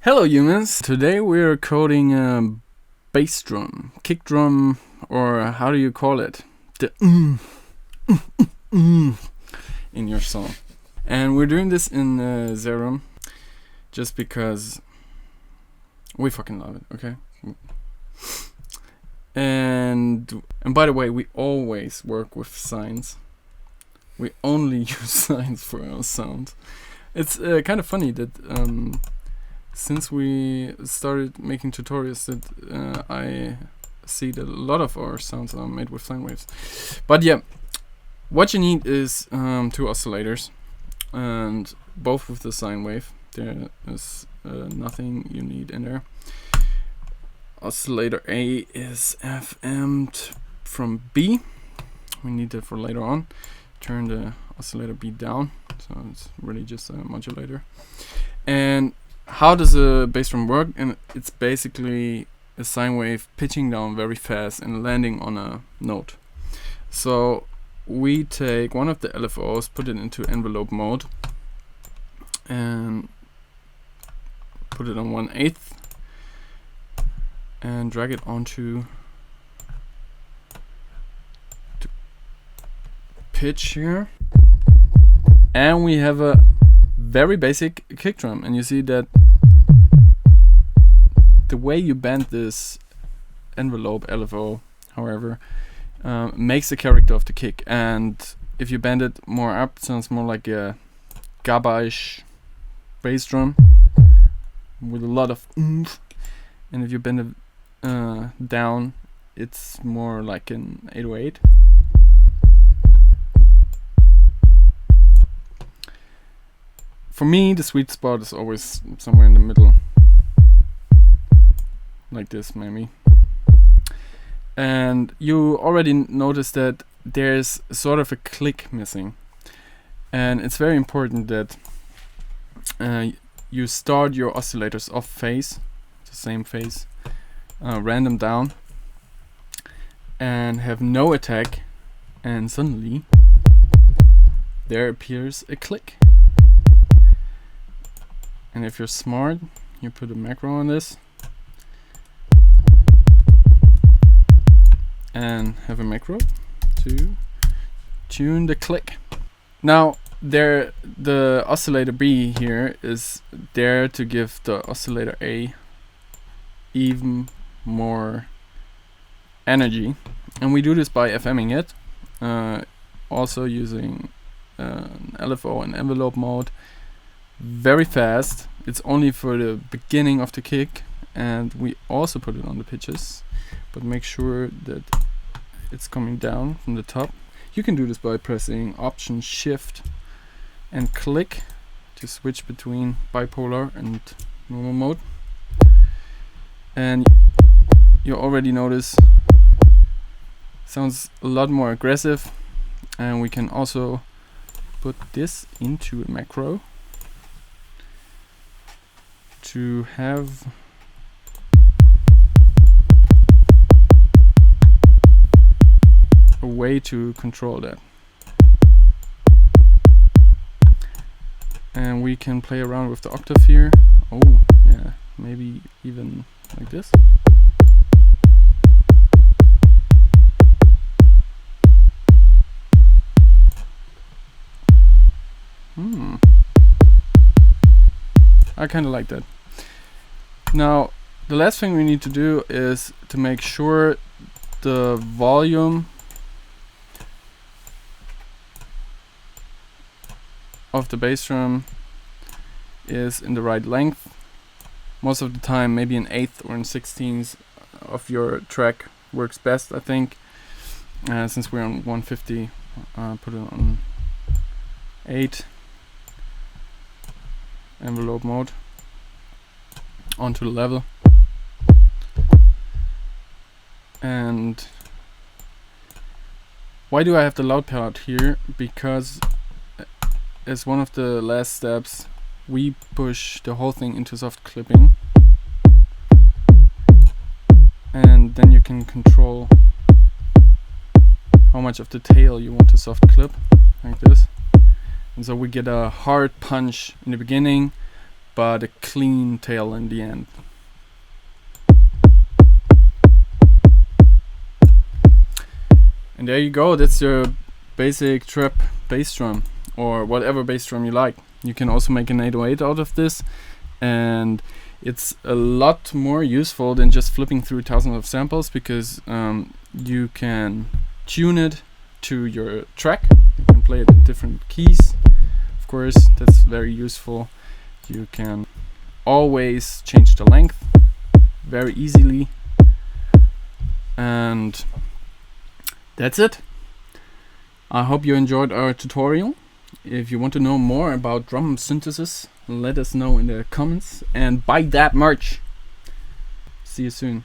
Hello humans! Today we're coding a bass drum, kick drum, or how do you call it? The in your song. And we're doing this in Zerum just because we fucking love it, okay? And by the way, we always work with signs. We only use signs for our sound. It's kind of funny that since we started making tutorials that I see that a lot of our sounds are made with sine waves. But yeah, what you need is two oscillators, and both with the sine wave. There is nothing you need in there. Oscillator A is FM'd from B. We need that for later on. Turn the oscillator B down, so it's really just a modulator. And how does a bass drum work? And it's basically a sine wave pitching down very fast and landing on a note. So we take one of the LFOs, put it into envelope mode, and put it on 1/8, and drag it onto the pitch here, and we have a very basic kick drum. And you see that the way you bend this envelope LFO, however, makes the character of the kick. And if you bend it more up, it sounds more like a garbage bass drum with a lot of oomph. And if you bend it down, it's more like an 808. For me, the sweet spot is always somewhere in the middle, like this maybe. And you already noticed that there's sort of a click missing, and it's very important that you start your oscillators off phase, the same phase, random down, and have no attack, and suddenly there appears a click. And if you're smart, you put a macro on this and have a macro to tune the click. Now the oscillator B here is there to give the oscillator A even more energy, and we do this by FMing it, also using an LFO and envelope mode. Very fast. It's only for the beginning of the kick, and we also put it on the pitches, but make sure that it's coming down from the top. You can do this by pressing Option Shift and click to switch between bipolar and normal mode, and you already notice sounds a lot more aggressive. And we can also put this into a macro to have a way to control that. And we can play around with the octave here. Oh yeah, maybe even like this. I kind of like that. Now, the last thing we need to do is to make sure the volume of the bass drum is in the right length. Most of the time, maybe an 1/8 or an 1/16 of your track works best, I think. Since we're on 150, put it on 8. Envelope mode onto the level, and why do I have the loud part here? Because as one of the last steps, we push the whole thing into soft clipping, and then you can control how much of the tail you want to soft clip, like this. And so we get a hard punch in the beginning, but a clean tail in the end. And there you go, that's your basic trap bass drum, or whatever bass drum you like. You can also make an 808 out of this, and it's a lot more useful than just flipping through thousands of samples, because you can tune it to your track. You can play it in different keys, of course, that's very useful. You can always change the length very easily, and that's it. I hope you enjoyed our tutorial. If you want to know more about drum synthesis, let us know in the comments and buy that merch. See you soon.